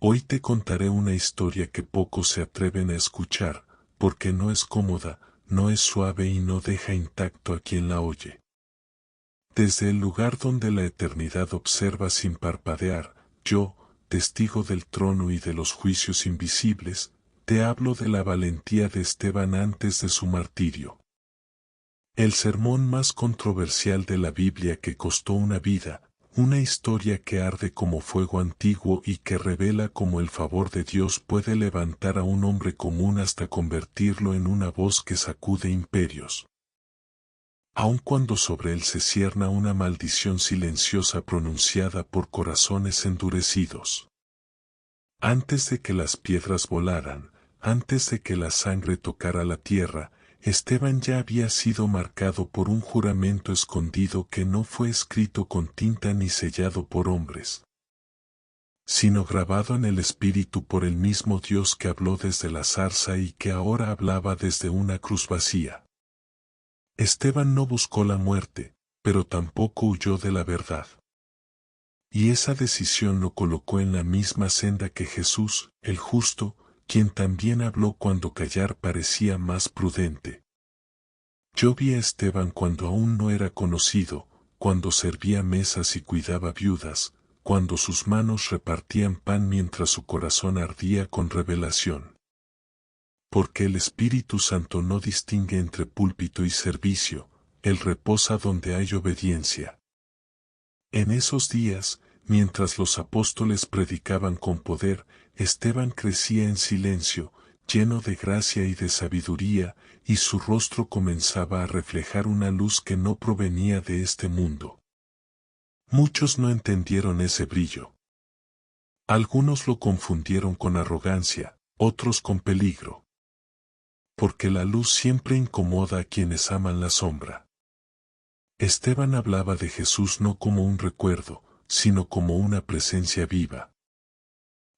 Hoy te contaré una historia que pocos se atreven a escuchar, porque no es cómoda, no es suave y no deja intacto a quien la oye. Desde el lugar donde la eternidad observa sin parpadear, yo, testigo del trono y de los juicios invisibles, te hablo de la valentía de Esteban antes de su martirio. El sermón más controversial de la Biblia que costó una vida, una historia que arde como fuego antiguo y que revela cómo el favor de Dios puede levantar a un hombre común hasta convertirlo en una voz que sacude imperios. Aun cuando sobre él se cierna una maldición silenciosa pronunciada por corazones endurecidos. Antes de que las piedras volaran, antes de que la sangre tocara la tierra, Esteban ya había sido marcado por un juramento escondido que no fue escrito con tinta ni sellado por hombres, sino grabado en el espíritu por el mismo Dios que habló desde la zarza y que ahora hablaba desde una cruz vacía. Esteban no buscó la muerte, pero tampoco huyó de la verdad. Y esa decisión lo colocó en la misma senda que Jesús, el justo, quien también habló cuando callar parecía más prudente. Yo vi a Esteban cuando aún no era conocido, cuando servía mesas y cuidaba viudas, cuando sus manos repartían pan mientras su corazón ardía con revelación. Porque el Espíritu Santo no distingue entre púlpito y servicio, él reposa donde hay obediencia. En esos días, mientras los apóstoles predicaban con poder, Esteban crecía en silencio, lleno de gracia y de sabiduría, y su rostro comenzaba a reflejar una luz que no provenía de este mundo. Muchos no entendieron ese brillo. Algunos lo confundieron con arrogancia, otros con peligro. Porque la luz siempre incomoda a quienes aman la sombra. Esteban hablaba de Jesús no como un recuerdo, sino como una presencia viva.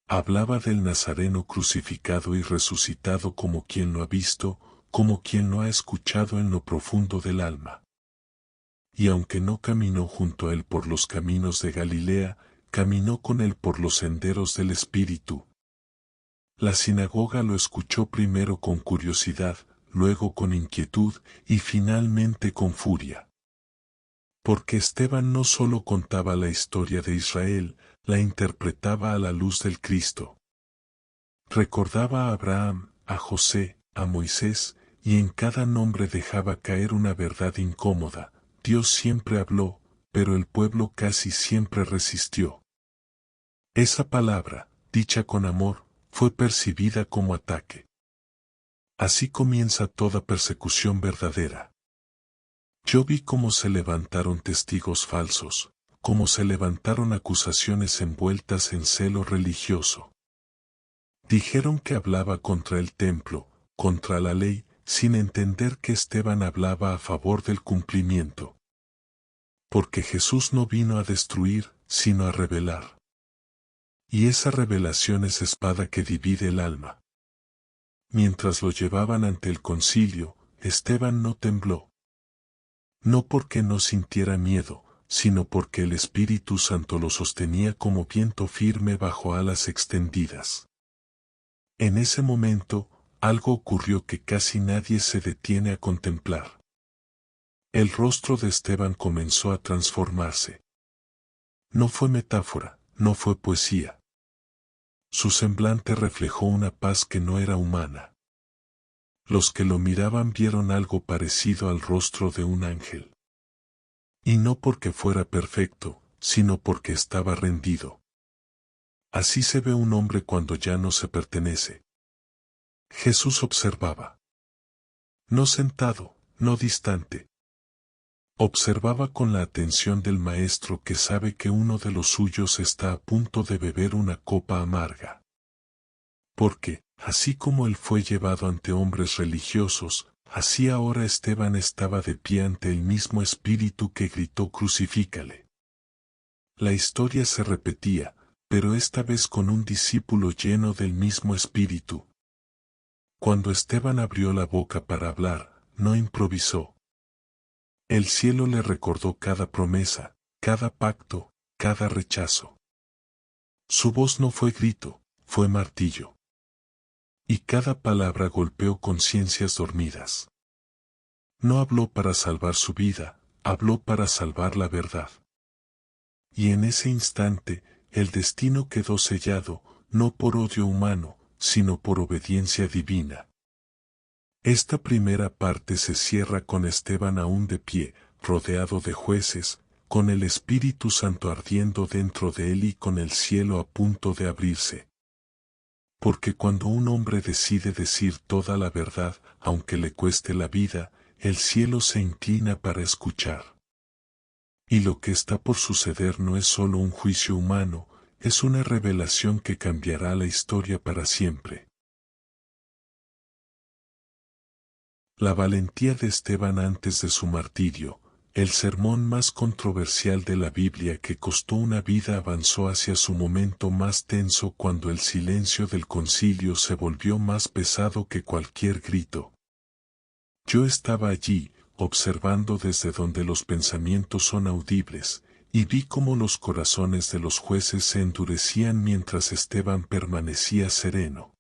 Hablaba del Nazareno crucificado y resucitado como quien lo ha visto, como quien lo ha escuchado en lo profundo del alma. Y aunque no caminó junto a él por los caminos de Galilea, caminó con él por los senderos del Espíritu. La sinagoga lo escuchó primero con curiosidad, luego con inquietud y finalmente con furia. Porque Esteban no solo contaba la historia de Israel, la interpretaba a la luz del Cristo. Recordaba a Abraham, a José, a Moisés, y en cada nombre dejaba caer una verdad incómoda. Dios siempre habló, pero el pueblo casi siempre resistió. Esa palabra, dicha con amor, fue percibida como ataque. Así comienza toda persecución verdadera. Yo vi cómo se levantaron testigos falsos, cómo se levantaron acusaciones envueltas en celo religioso. Dijeron que hablaba contra el templo, contra la ley, sin entender que Esteban hablaba a favor del cumplimiento. Porque Jesús no vino a destruir, sino a revelar. Y esa revelación es espada que divide el alma. Mientras lo llevaban ante el concilio, Esteban no tembló. No porque no sintiera miedo, sino porque el Espíritu Santo lo sostenía como viento firme bajo alas extendidas. En ese momento, algo ocurrió que casi nadie se detiene a contemplar. El rostro de Esteban comenzó a transformarse. No fue metáfora, no fue poesía. Su semblante reflejó una paz que no era humana. Los que lo miraban vieron algo parecido al rostro de un ángel. Y no porque fuera perfecto, sino porque estaba rendido. Así se ve un hombre cuando ya no se pertenece. Jesús observaba. No sentado, no distante. Observaba con la atención del maestro que sabe que uno de los suyos está a punto de beber una copa amarga. Porque, así como él fue llevado ante hombres religiosos, así ahora Esteban estaba de pie ante el mismo espíritu que gritó crucifícale. La historia se repetía, pero esta vez con un discípulo lleno del mismo espíritu. Cuando Esteban abrió la boca para hablar, no improvisó. El cielo le recordó cada promesa, cada pacto, cada rechazo. Su voz no fue grito, fue martillo. Y cada palabra golpeó conciencias dormidas. No habló para salvar su vida, habló para salvar la verdad. Y en ese instante, el destino quedó sellado, no por odio humano, sino por obediencia divina. Esta primera parte se cierra con Esteban aún de pie, rodeado de jueces, con el Espíritu Santo ardiendo dentro de él y con el cielo a punto de abrirse. Porque cuando un hombre decide decir toda la verdad, aunque le cueste la vida, el cielo se inclina para escuchar. Y lo que está por suceder no es solo un juicio humano, es una revelación que cambiará la historia para siempre. La valentía de Esteban antes de su martirio, el sermón más controversial de la Biblia que costó una vida, avanzó hacia su momento más tenso cuando el silencio del concilio se volvió más pesado que cualquier grito. Yo estaba allí, observando desde donde los pensamientos son audibles, y vi cómo los corazones de los jueces se endurecían mientras Esteban permanecía sereno.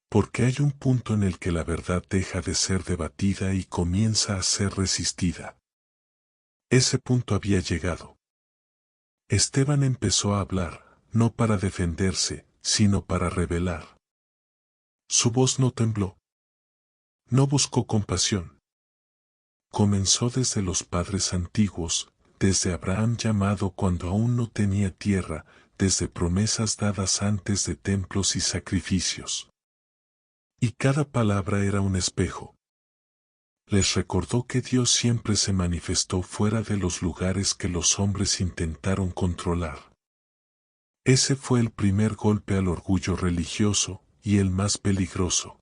Porque hay un punto en el que la verdad deja de ser debatida y comienza a ser resistida. Ese punto había llegado. Esteban empezó a hablar, no para defenderse, sino para revelar. Su voz no tembló. No buscó compasión. Comenzó desde los padres antiguos, desde Abraham llamado cuando aún no tenía tierra, desde promesas dadas antes de templos y sacrificios. Y cada palabra era un espejo. Les recordó que Dios siempre se manifestó fuera de los lugares que los hombres intentaron controlar. Ese fue el primer golpe al orgullo religioso, y el más peligroso.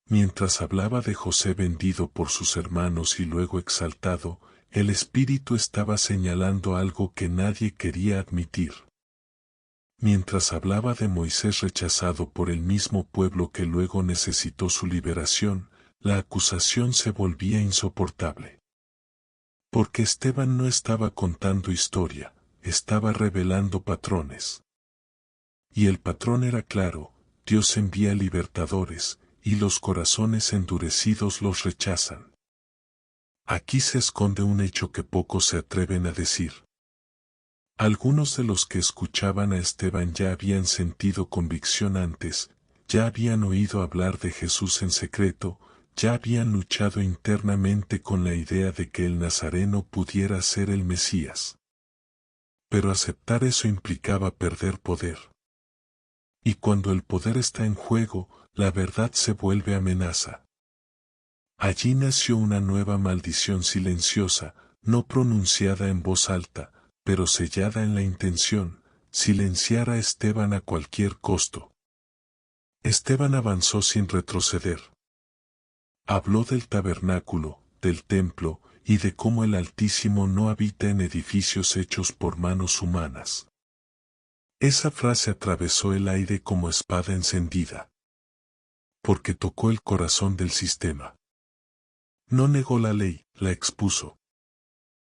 Mientras hablaba de José vendido por sus hermanos y luego exaltado, el Espíritu estaba señalando algo que nadie quería admitir. Mientras hablaba de Moisés rechazado por el mismo pueblo que luego necesitó su liberación, la acusación se volvía insoportable. Porque Esteban no estaba contando historia, estaba revelando patrones. Y el patrón era claro: Dios envía libertadores, y los corazones endurecidos los rechazan. Aquí se esconde un hecho que pocos se atreven a decir. Algunos de los que escuchaban a Esteban ya habían sentido convicción antes, ya habían oído hablar de Jesús en secreto, ya habían luchado internamente con la idea de que el Nazareno pudiera ser el Mesías. Pero aceptar eso implicaba perder poder. Y cuando el poder está en juego, la verdad se vuelve amenaza. Allí nació una nueva maldición silenciosa, no pronunciada en voz alta, pero sellada en la intención: silenciar a Esteban a cualquier costo. Esteban avanzó sin retroceder. Habló del tabernáculo, del templo, y de cómo el Altísimo no habita en edificios hechos por manos humanas. Esa frase atravesó el aire como espada encendida. Porque tocó el corazón del sistema. No negó la ley, la expuso.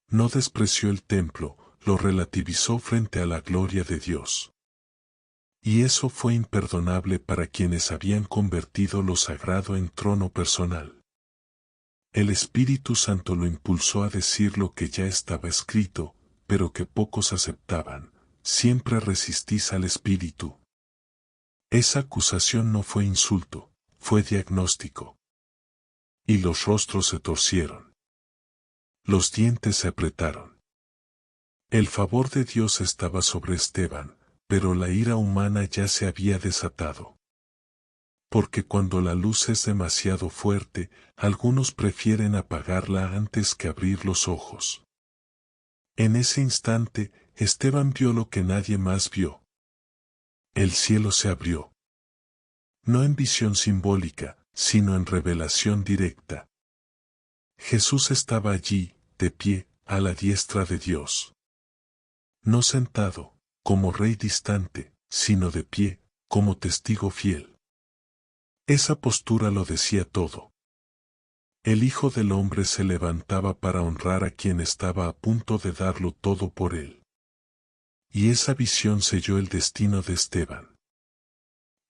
No despreció el templo, lo relativizó frente a la gloria de Dios. Y eso fue imperdonable para quienes habían convertido lo sagrado en trono personal. El Espíritu Santo lo impulsó a decir lo que ya estaba escrito, pero que pocos aceptaban: siempre resistís al Espíritu. Esa acusación no fue insulto, fue diagnóstico. Y los rostros se torcieron. Los dientes se apretaron. El favor de Dios estaba sobre Esteban, pero la ira humana ya se había desatado. Porque cuando la luz es demasiado fuerte, algunos prefieren apagarla antes que abrir los ojos. En ese instante, Esteban vio lo que nadie más vio. El cielo se abrió. No en visión simbólica, sino en revelación directa. Jesús estaba allí, de pie, a la diestra de Dios. No sentado, como rey distante, sino de pie, como testigo fiel. Esa postura lo decía todo. El Hijo del Hombre se levantaba para honrar a quien estaba a punto de darlo todo por él. Y esa visión selló el destino de Esteban.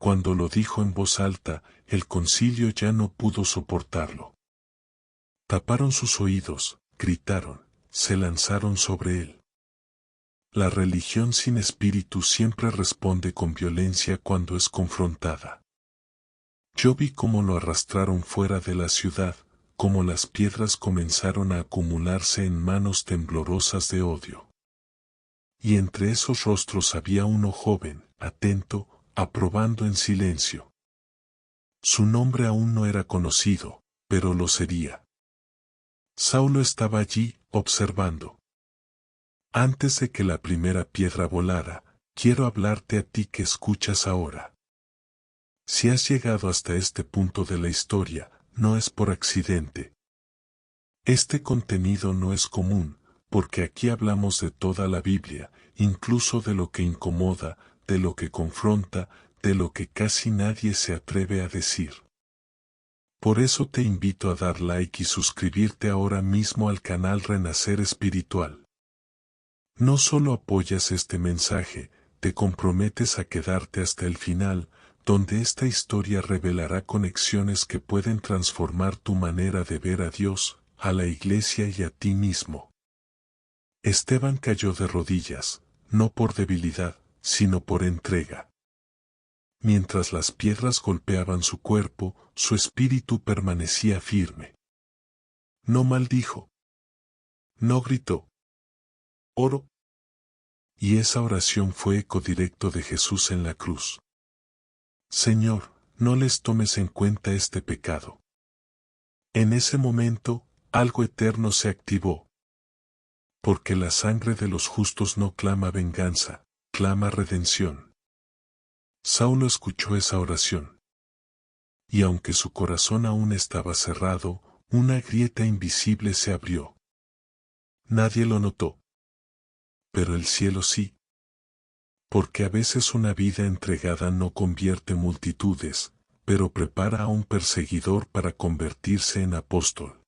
cuando lo dijo en voz alta, el concilio ya no pudo soportarlo. Taparon sus oídos, gritaron, se lanzaron sobre él. La religión sin espíritu siempre responde con violencia cuando es confrontada. Yo vi cómo lo arrastraron fuera de la ciudad, cómo las piedras comenzaron a acumularse en manos temblorosas de odio. Y entre esos rostros había uno joven, atento, aprobando en silencio. Su nombre aún no era conocido, pero lo sería. Saulo estaba allí, observando. Antes de que la primera piedra volara, quiero hablarte a ti que escuchas ahora. Si has llegado hasta este punto de la historia, no es por accidente. Este contenido no es común, porque aquí hablamos de toda la Biblia, incluso de lo que incomoda, de lo que confronta, de lo que casi nadie se atreve a decir. Por eso te invito a dar like y suscribirte ahora mismo al canal Renacer Espiritual. No solo apoyas este mensaje, te comprometes a quedarte hasta el final, donde esta historia revelará conexiones que pueden transformar tu manera de ver a Dios, a la iglesia y a ti mismo. Esteban cayó de rodillas, no por debilidad, sino por entrega. Mientras las piedras golpeaban su cuerpo, su espíritu permanecía firme. No maldijo. No gritó. Oró. Y esa oración fue eco directo de Jesús en la cruz. Señor, no les tomes en cuenta este pecado. En ese momento, algo eterno se activó. Porque la sangre de los justos no clama venganza, clama redención. Saulo escuchó esa oración. Y aunque su corazón aún estaba cerrado, una grieta invisible se abrió. Nadie lo notó. Pero el cielo sí. Porque a veces una vida entregada no convierte multitudes, pero prepara a un perseguidor para convertirse en apóstol.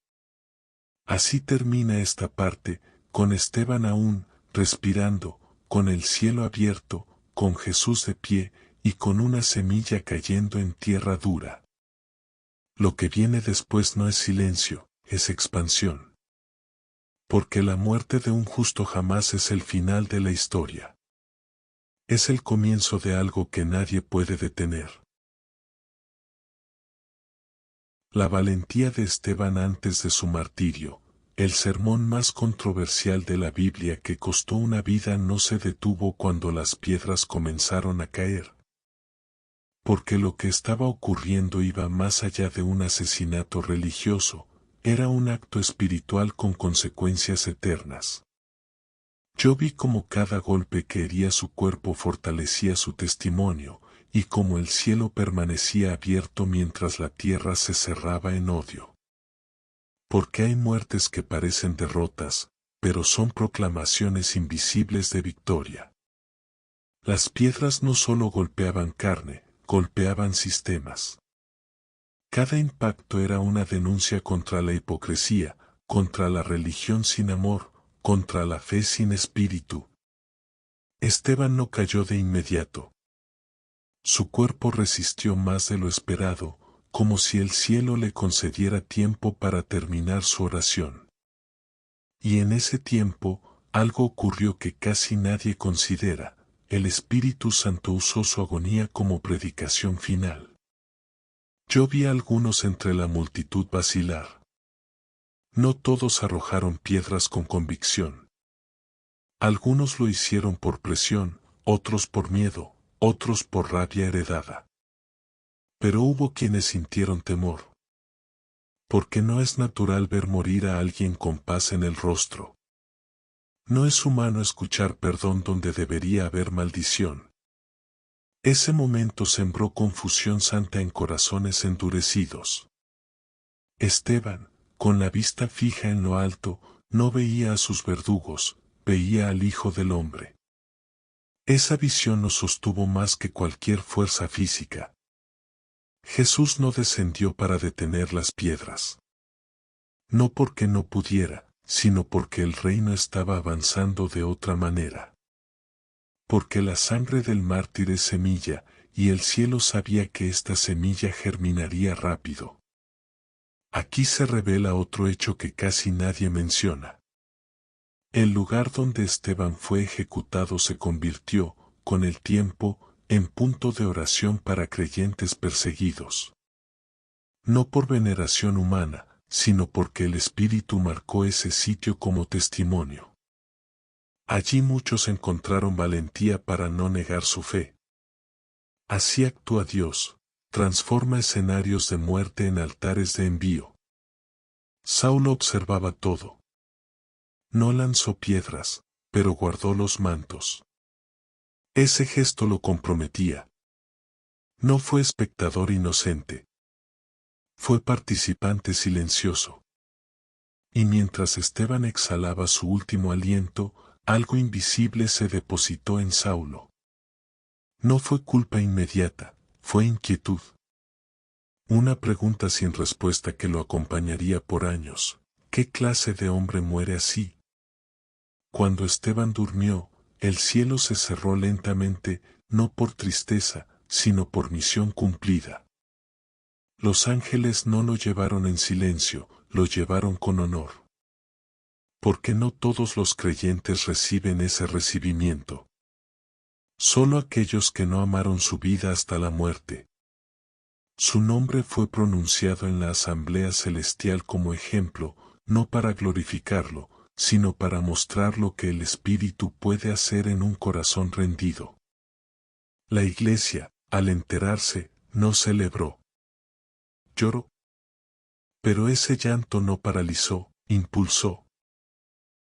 Así termina esta parte, con Esteban aún, respirando, con el cielo abierto, con Jesús de pie, y con una semilla cayendo en tierra dura. Lo que viene después no es silencio, es expansión. Porque la muerte de un justo jamás es el final de la historia. Es el comienzo de algo que nadie puede detener. La valentía de Esteban antes de su martirio, el sermón más controversial de la Biblia que costó una vida, no se detuvo cuando las piedras comenzaron a caer. Porque lo que estaba ocurriendo iba más allá de un asesinato religioso, era un acto espiritual con consecuencias eternas. Yo vi cómo cada golpe que hería su cuerpo fortalecía su testimonio, y cómo el cielo permanecía abierto mientras la tierra se cerraba en odio. Porque hay muertes que parecen derrotas, pero son proclamaciones invisibles de victoria. Las piedras no solo golpeaban carne, golpeaban sistemas. Cada impacto era una denuncia contra la hipocresía, contra la religión sin amor, contra la fe sin espíritu. Esteban no cayó de inmediato. Su cuerpo resistió más de lo esperado, como si el cielo le concediera tiempo para terminar su oración. Y en ese tiempo, algo ocurrió que casi nadie considera. El Espíritu Santo usó su agonía como predicación final. Yo vi a algunos entre la multitud vacilar. No todos arrojaron piedras con convicción. Algunos lo hicieron por presión, otros por miedo, otros por rabia heredada. Pero hubo quienes sintieron temor. Porque no es natural ver morir a alguien con paz en el rostro. No es humano escuchar perdón donde debería haber maldición. Ese momento sembró confusión santa en corazones endurecidos. Esteban, con la vista fija en lo alto, no veía a sus verdugos, veía al Hijo del Hombre. Esa visión lo sostuvo más que cualquier fuerza física. Jesús no descendió para detener las piedras. No porque no pudiera, sino porque el reino estaba avanzando de otra manera. Porque la sangre del mártir es semilla, y el cielo sabía que esta semilla germinaría rápido. Aquí se revela otro hecho que casi nadie menciona. El lugar donde Esteban fue ejecutado se convirtió, con el tiempo, en punto de oración para creyentes perseguidos. No por veneración humana, sino porque el Espíritu marcó ese sitio como testimonio. Allí muchos encontraron valentía para no negar su fe. Así actúa Dios, transforma escenarios de muerte en altares de envío. Saulo observaba todo. No lanzó piedras, pero guardó los mantos. Ese gesto lo comprometía. No fue espectador inocente. Fue participante silencioso. Y mientras Esteban exhalaba su último aliento, algo invisible se depositó en Saulo. No fue culpa inmediata, fue inquietud. Una pregunta sin respuesta que lo acompañaría por años. ¿Qué clase de hombre muere así? Cuando Esteban durmió, el cielo se cerró lentamente, no por tristeza, sino por misión cumplida. Los ángeles no lo llevaron en silencio, lo llevaron con honor. Porque no todos los creyentes reciben ese recibimiento. Solo aquellos que no amaron su vida hasta la muerte. Su nombre fue pronunciado en la asamblea celestial como ejemplo, no para glorificarlo, sino para mostrar lo que el Espíritu puede hacer en un corazón rendido. La Iglesia, al enterarse, no celebró. Lloró. Pero ese llanto no paralizó, impulsó.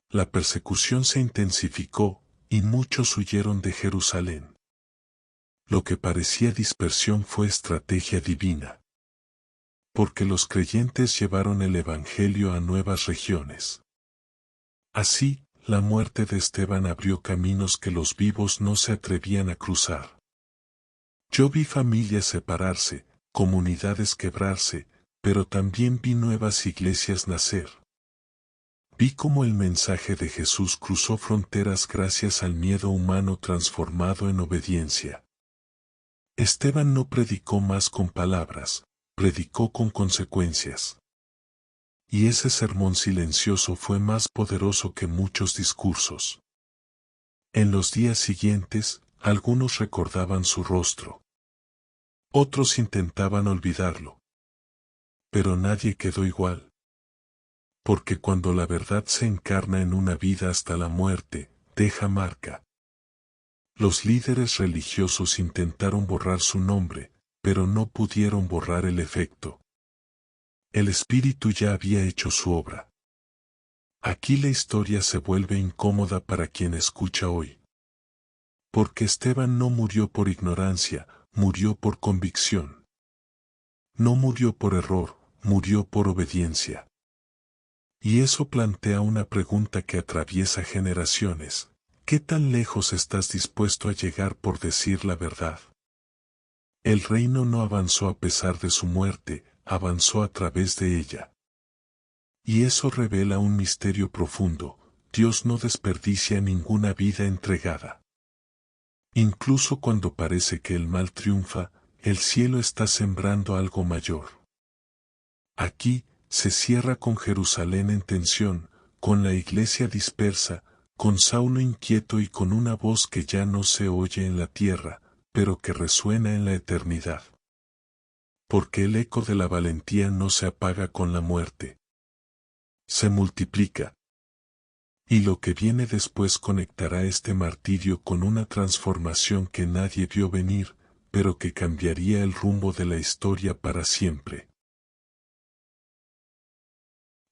La persecución se intensificó, y muchos huyeron de Jerusalén. Lo que parecía dispersión fue estrategia divina. Porque los creyentes llevaron el Evangelio a nuevas regiones. Así, la muerte de Esteban abrió caminos que los vivos no se atrevían a cruzar. Yo vi familias separarse, comunidades quebrarse, pero también vi nuevas iglesias nacer. Vi cómo el mensaje de Jesús cruzó fronteras gracias al miedo humano transformado en obediencia. Esteban no predicó más con palabras, predicó con consecuencias. Y ese sermón silencioso fue más poderoso que muchos discursos. En los días siguientes, algunos recordaban su rostro. Otros intentaban olvidarlo. Pero nadie quedó igual. Porque cuando la verdad se encarna en una vida hasta la muerte, deja marca. Los líderes religiosos intentaron borrar su nombre, pero no pudieron borrar el efecto. El Espíritu ya había hecho su obra. Aquí la historia se vuelve incómoda para quien escucha hoy. Porque Esteban no murió por ignorancia, murió por convicción. No murió por error, murió por obediencia. Y eso plantea una pregunta que atraviesa generaciones. ¿Qué tan lejos estás dispuesto a llegar por decir la verdad? El reino no avanzó a pesar de su muerte, avanzó a través de ella. Y eso revela un misterio profundo: Dios no desperdicia ninguna vida entregada. Incluso cuando parece que el mal triunfa, el cielo está sembrando algo mayor. Aquí, se cierra con Jerusalén en tensión, con la iglesia dispersa, con Saulo inquieto y con una voz que ya no se oye en la tierra, pero que resuena en la eternidad. Porque el eco de la valentía no se apaga con la muerte. Se multiplica. Y lo que viene después conectará este martirio con una transformación que nadie vio venir, pero que cambiaría el rumbo de la historia para siempre.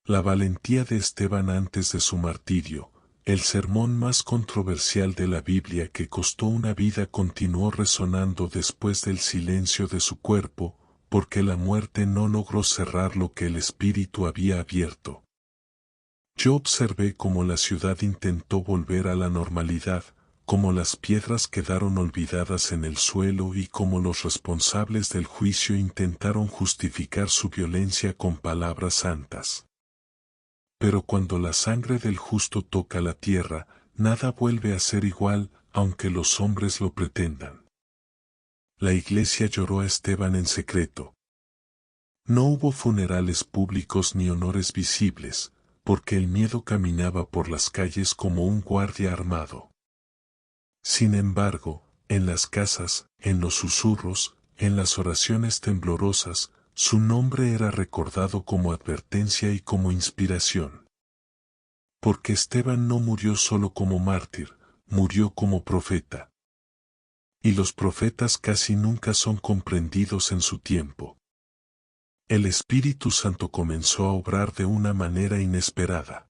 La valentía de Esteban antes de su martirio, el sermón más controversial de la Biblia que costó una vida, continuó resonando después del silencio de su cuerpo, porque la muerte no logró cerrar lo que el Espíritu había abierto. Yo observé cómo la ciudad intentó volver a la normalidad, cómo las piedras quedaron olvidadas en el suelo y cómo los responsables del juicio intentaron justificar su violencia con palabras santas. Pero cuando la sangre del justo toca la tierra, nada vuelve a ser igual, aunque los hombres lo pretendan. La iglesia lloró a Esteban en secreto. No hubo funerales públicos ni honores visibles, porque el miedo caminaba por las calles como un guardia armado. Sin embargo, en las casas, en los susurros, en las oraciones temblorosas, su nombre era recordado como advertencia y como inspiración. Porque Esteban no murió solo como mártir, murió como profeta. Y los profetas casi nunca son comprendidos en su tiempo. El Espíritu Santo comenzó a obrar de una manera inesperada.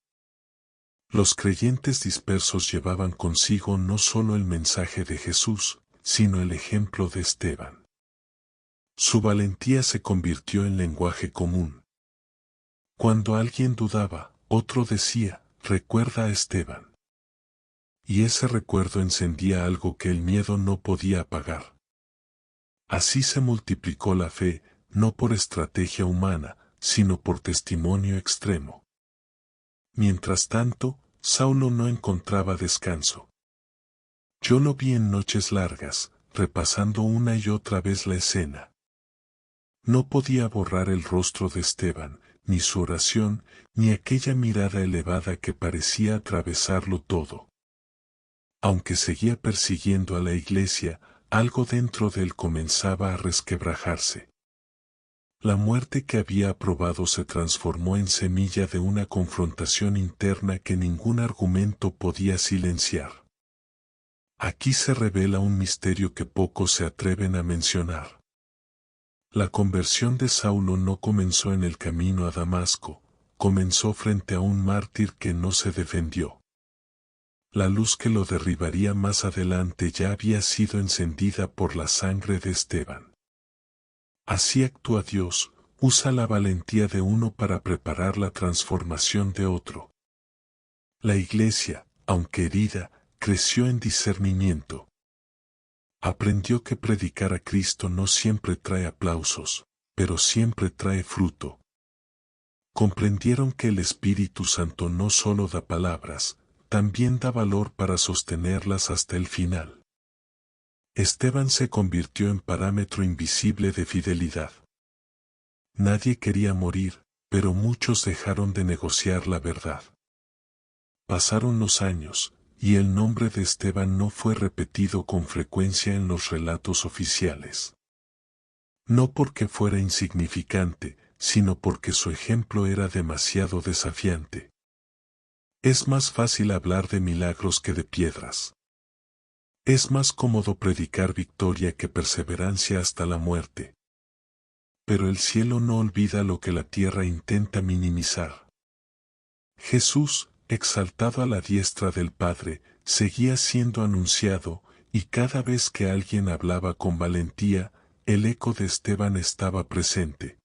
Los creyentes dispersos llevaban consigo no solo el mensaje de Jesús, sino el ejemplo de Esteban. Su valentía se convirtió en lenguaje común. Cuando alguien dudaba, otro decía, recuerda a Esteban. Y ese recuerdo encendía algo que el miedo no podía apagar. Así se multiplicó la fe, no por estrategia humana, sino por testimonio extremo. Mientras tanto, Saulo no encontraba descanso. Yo lo vi en noches largas, repasando una y otra vez la escena. No podía borrar el rostro de Esteban, ni su oración, ni aquella mirada elevada que parecía atravesarlo todo. Aunque seguía persiguiendo a la iglesia, algo dentro de él comenzaba a resquebrajarse. La muerte que había aprobado se transformó en semilla de una confrontación interna que ningún argumento podía silenciar. Aquí se revela un misterio que pocos se atreven a mencionar. La conversión de Saulo no comenzó en el camino a Damasco, comenzó frente a un mártir que no se defendió. La luz que lo derribaría más adelante ya había sido encendida por la sangre de Esteban. Así actúa Dios, usa la valentía de uno para preparar la transformación de otro. La iglesia, aunque herida, creció en discernimiento. Aprendió que predicar a Cristo no siempre trae aplausos, pero siempre trae fruto. Comprendieron que el Espíritu Santo no solo da palabras, también da valor para sostenerlas hasta el final. Esteban se convirtió en parámetro invisible de fidelidad. Nadie quería morir, pero muchos dejaron de negociar la verdad. Pasaron los años, y el nombre de Esteban no fue repetido con frecuencia en los relatos oficiales. No porque fuera insignificante, sino porque su ejemplo era demasiado desafiante. Es más fácil hablar de milagros que de piedras. Es más cómodo predicar victoria que perseverancia hasta la muerte. Pero el cielo no olvida lo que la tierra intenta minimizar. Jesús, exaltado a la diestra del Padre, seguía siendo anunciado, y cada vez que alguien hablaba con valentía, el eco de Esteban estaba presente.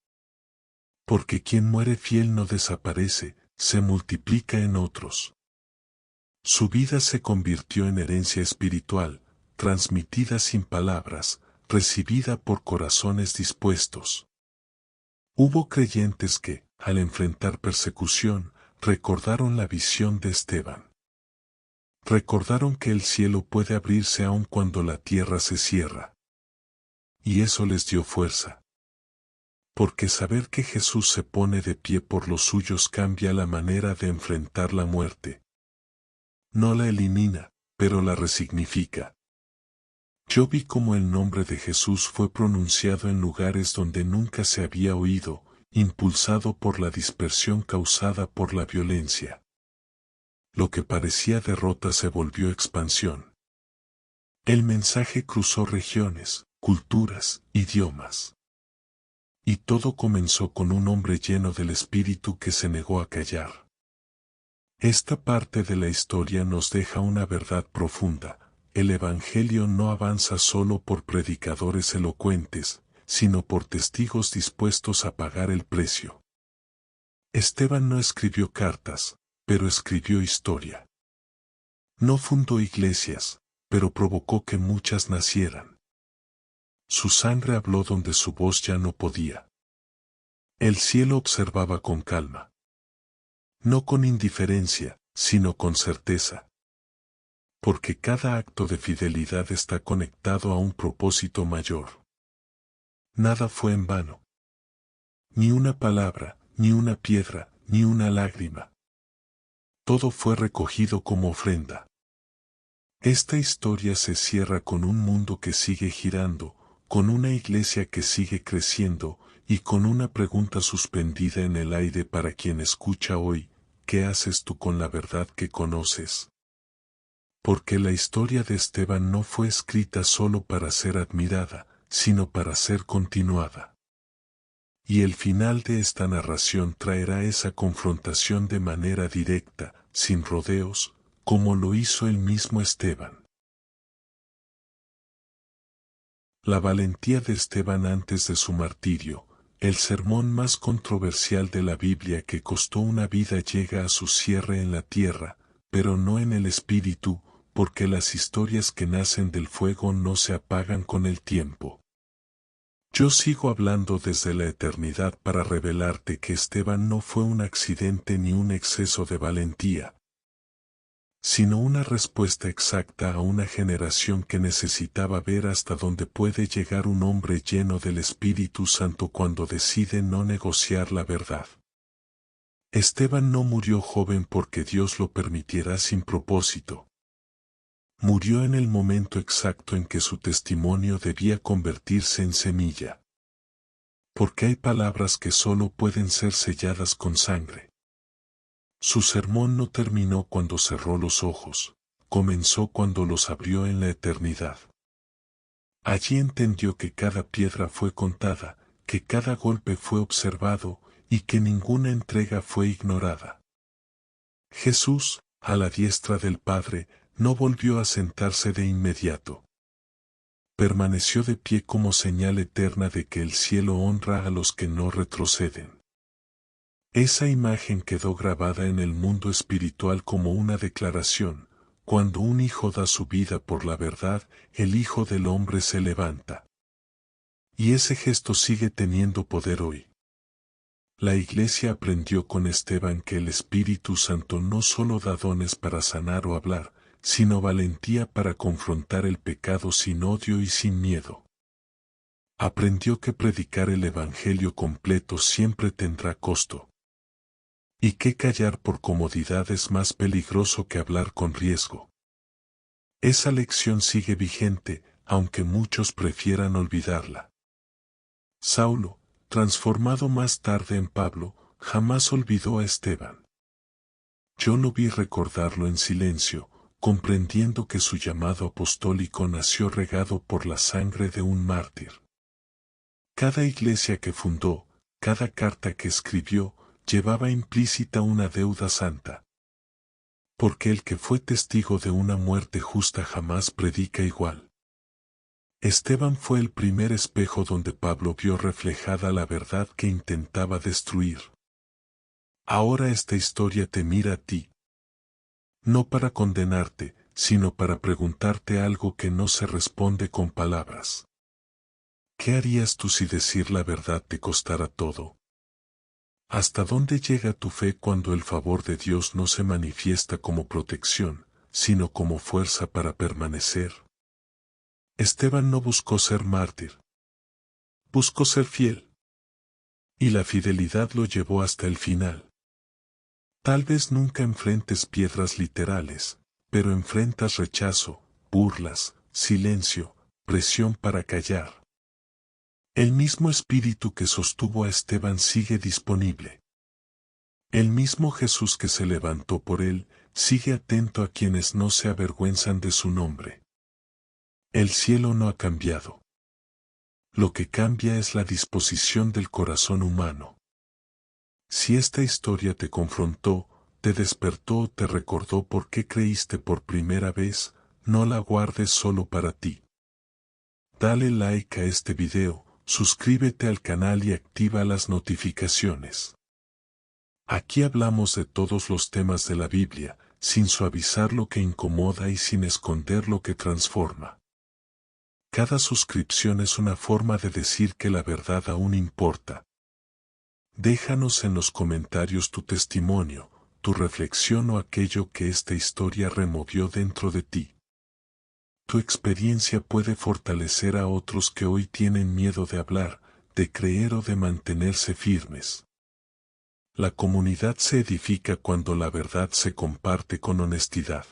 Porque quien muere fiel no desaparece, se multiplica en otros. Su vida se convirtió en herencia espiritual, transmitida sin palabras, recibida por corazones dispuestos. Hubo creyentes que, al enfrentar persecución, recordaron la visión de Esteban. Recordaron que el cielo puede abrirse aun cuando la tierra se cierra. Y eso les dio fuerza. Porque saber que Jesús se pone de pie por los suyos cambia la manera de enfrentar la muerte. No la elimina, pero la resignifica. Yo vi cómo el nombre de Jesús fue pronunciado en lugares donde nunca se había oído, impulsado por la dispersión causada por la violencia. Lo que parecía derrota se volvió expansión. El mensaje cruzó regiones, culturas, idiomas. Y todo comenzó con un hombre lleno del Espíritu que se negó a callar. Esta parte de la historia nos deja una verdad profunda: el Evangelio no avanza solo por predicadores elocuentes, sino por testigos dispuestos a pagar el precio. Esteban no escribió cartas, pero escribió historia. No fundó iglesias, pero provocó que muchas nacieran. Su sangre habló donde su voz ya no podía. El cielo observaba con calma. No con indiferencia, sino con certeza. porque cada acto de fidelidad está conectado a un propósito mayor. Nada fue en vano. Ni una palabra, ni una piedra, ni una lágrima. Todo fue recogido como ofrenda. Esta historia se cierra con un mundo que sigue girando, con una iglesia que sigue creciendo, y con una pregunta suspendida en el aire para quien escucha hoy: ¿qué haces tú con la verdad que conoces? Porque la historia de Esteban no fue escrita solo para ser admirada, sino para ser continuada. Y el final de esta narración traerá esa confrontación de manera directa, sin rodeos, como lo hizo el mismo Esteban. La valentía de Esteban antes de su martirio, el sermón más controversial de la Biblia que costó una vida, llega a su cierre en la tierra, pero no en el espíritu, porque las historias que nacen del fuego no se apagan con el tiempo. Yo sigo hablando desde la eternidad para revelarte que Esteban no fue un accidente ni un exceso de valentía, sino una respuesta exacta a una generación que necesitaba ver hasta dónde puede llegar un hombre lleno del Espíritu Santo cuando decide no negociar la verdad. Esteban no murió joven porque Dios lo permitiera sin propósito. Murió en el momento exacto en que su testimonio debía convertirse en semilla. Porque hay palabras que solo pueden ser selladas con sangre. Su sermón no terminó cuando cerró los ojos, comenzó cuando los abrió en la eternidad. Allí entendió que cada piedra fue contada, que cada golpe fue observado, y que ninguna entrega fue ignorada. Jesús, a la diestra del Padre, no volvió a sentarse de inmediato. Permaneció de pie como señal eterna de que el cielo honra a los que no retroceden. Esa imagen quedó grabada en el mundo espiritual como una declaración: cuando un hijo da su vida por la verdad, el Hijo del Hombre se levanta. Y ese gesto sigue teniendo poder hoy. La Iglesia aprendió con Esteban que el Espíritu Santo no solo da dones para sanar o hablar, sino valentía para confrontar el pecado sin odio y sin miedo. Aprendió que predicar el Evangelio completo siempre tendrá costo. Y que callar por comodidad es más peligroso que hablar con riesgo. Esa lección sigue vigente, aunque muchos prefieran olvidarla. Saulo, transformado más tarde en Pablo, jamás olvidó a Esteban. Yo lo vi recordarlo en silencio, comprendiendo que su llamado apostólico nació regado por la sangre de un mártir. Cada iglesia que fundó, cada carta que escribió, llevaba implícita una deuda santa. Porque el que fue testigo de una muerte justa jamás predica igual. Esteban fue el primer espejo donde Pablo vio reflejada la verdad que intentaba destruir. Ahora esta historia te mira a ti. No para condenarte, sino para preguntarte algo que no se responde con palabras. ¿Qué harías tú si decir la verdad te costara todo? ¿Hasta dónde llega tu fe cuando el favor de Dios no se manifiesta como protección, sino como fuerza para permanecer? Esteban no buscó ser mártir. Buscó ser fiel. Y la fidelidad lo llevó hasta el final. Tal vez nunca enfrentes piedras literales, pero enfrentas rechazo, burlas, silencio, presión para callar. El mismo espíritu que sostuvo a Esteban sigue disponible. El mismo Jesús que se levantó por él, sigue atento a quienes no se avergüenzan de su nombre. El cielo no ha cambiado. Lo que cambia es la disposición del corazón humano. Si esta historia te confrontó, te despertó o te recordó por qué creíste por primera vez, no la guardes solo para ti. Dale like a este video, suscríbete al canal y activa las notificaciones. Aquí hablamos de todos los temas de la Biblia, sin suavizar lo que incomoda y sin esconder lo que transforma. Cada suscripción es una forma de decir que la verdad aún importa. Déjanos en los comentarios tu testimonio, tu reflexión o aquello que esta historia removió dentro de ti. Tu experiencia puede fortalecer a otros que hoy tienen miedo de hablar, de creer o de mantenerse firmes. La comunidad se edifica cuando la verdad se comparte con honestidad.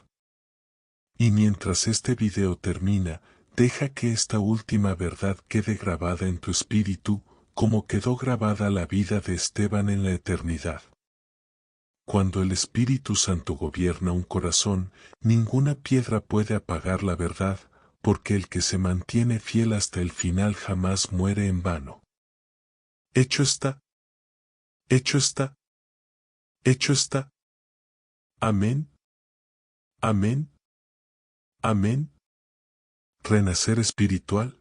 Y mientras este video termina, deja que esta última verdad quede grabada en tu espíritu, como quedó grabada la vida de Esteban en la eternidad. Cuando el Espíritu Santo gobierna un corazón, ninguna piedra puede apagar la verdad, porque el que se mantiene fiel hasta el final jamás muere en vano. Hecho está. Hecho está. Hecho está. Amén. Amén. Amén. Renacer espiritual.